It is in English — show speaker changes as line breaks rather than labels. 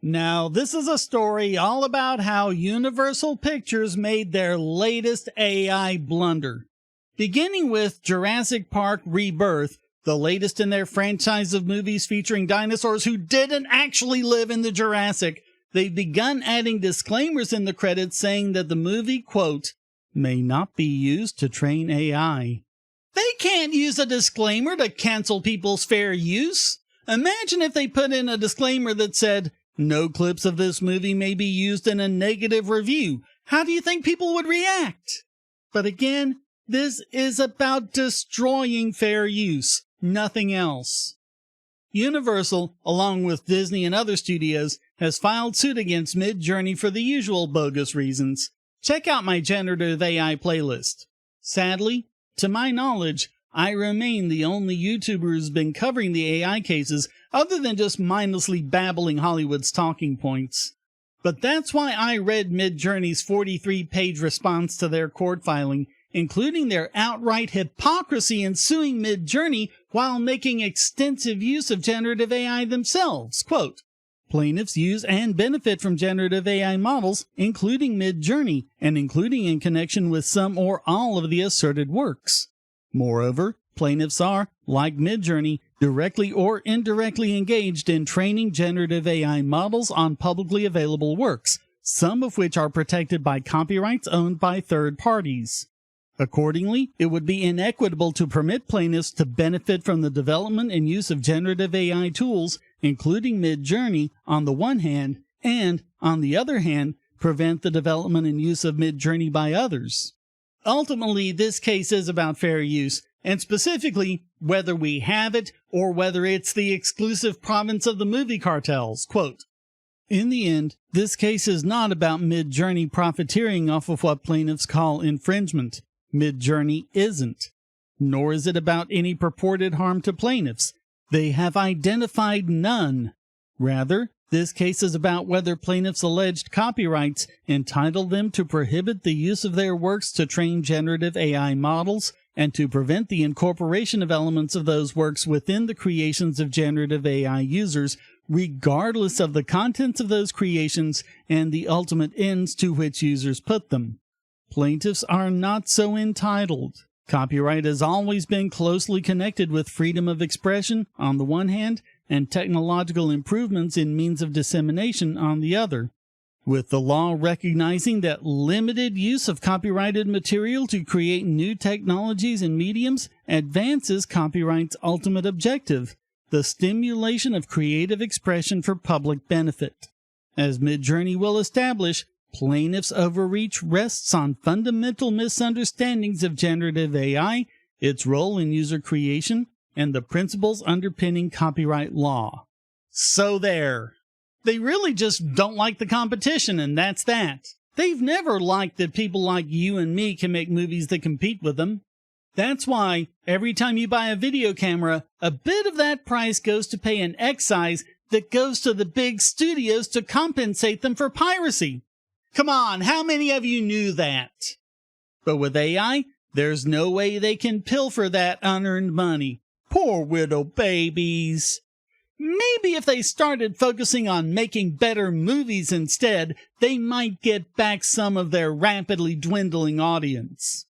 Now, this is a story all about how Universal Pictures made their latest AI blunder. Beginning with Jurassic Park Rebirth, the latest in their franchise of movies featuring dinosaurs who didn't actually live in the Jurassic, they've begun adding disclaimers in the credits saying that the movie, quote, may not be used to train AI. They can't use a disclaimer to cancel people's fair use. Imagine if they put in a disclaimer that said, no clips of this movie may be used in a negative review. How do you think people would react? But again, this is about destroying fair use, nothing else. Universal, along with Disney and other studios, has filed suit against Midjourney for the usual bogus reasons. Check out my generative AI playlist. Sadly, to my knowledge, I remain the only YouTuber who's been covering the AI cases other than just mindlessly babbling Hollywood's talking points. But that's why I read Midjourney's 43-page response to their court filing, including their outright hypocrisy in suing Midjourney while making extensive use of generative AI themselves. Quote, plaintiffs use and benefit from generative AI models, including Midjourney, and including in connection with some or all of the asserted works. Moreover, plaintiffs are, like Midjourney, directly or indirectly engaged in training generative AI models on publicly available works, some of which are protected by copyrights owned by third parties. Accordingly, it would be inequitable to permit plaintiffs to benefit from the development and use of generative AI tools, including Midjourney, on the one hand, and, on the other hand, prevent the development and use of Midjourney by others. Ultimately, this case is about fair use, and specifically, whether we have it or whether it's the exclusive province of the movie cartels. Quote, in the end, this case is not about Midjourney profiteering off of what plaintiffs call infringement. Midjourney isn't. Nor is it about any purported harm to plaintiffs. They have identified none. Rather, this case is about whether plaintiffs' alleged copyrights entitle them to prohibit the use of their works to train generative AI models and to prevent the incorporation of elements of those works within the creations of generative AI users, regardless of the contents of those creations and the ultimate ends to which users put them. Plaintiffs are not so entitled. Copyright has always been closely connected with freedom of expression on the one hand, and technological improvements in means of dissemination on the other, with the law recognizing that limited use of copyrighted material to create new technologies and mediums advances copyright's ultimate objective, the stimulation of creative expression for public benefit. As Midjourney will establish, plaintiffs' overreach rests on fundamental misunderstandings of generative AI, its role in user creation, and the principles underpinning copyright law. So there. They really just don't like the competition, and that's that. They've never liked that people like you and me can make movies that compete with them. That's why, every time you buy a video camera, a bit of that price goes to pay an excise that goes to the big studios to compensate them for piracy. Come on, how many of you knew that? But with AI, there's no way they can pilfer that unearned money. Poor widow babies. Maybe if they started focusing on making better movies instead, they might get back some of their rapidly dwindling audience.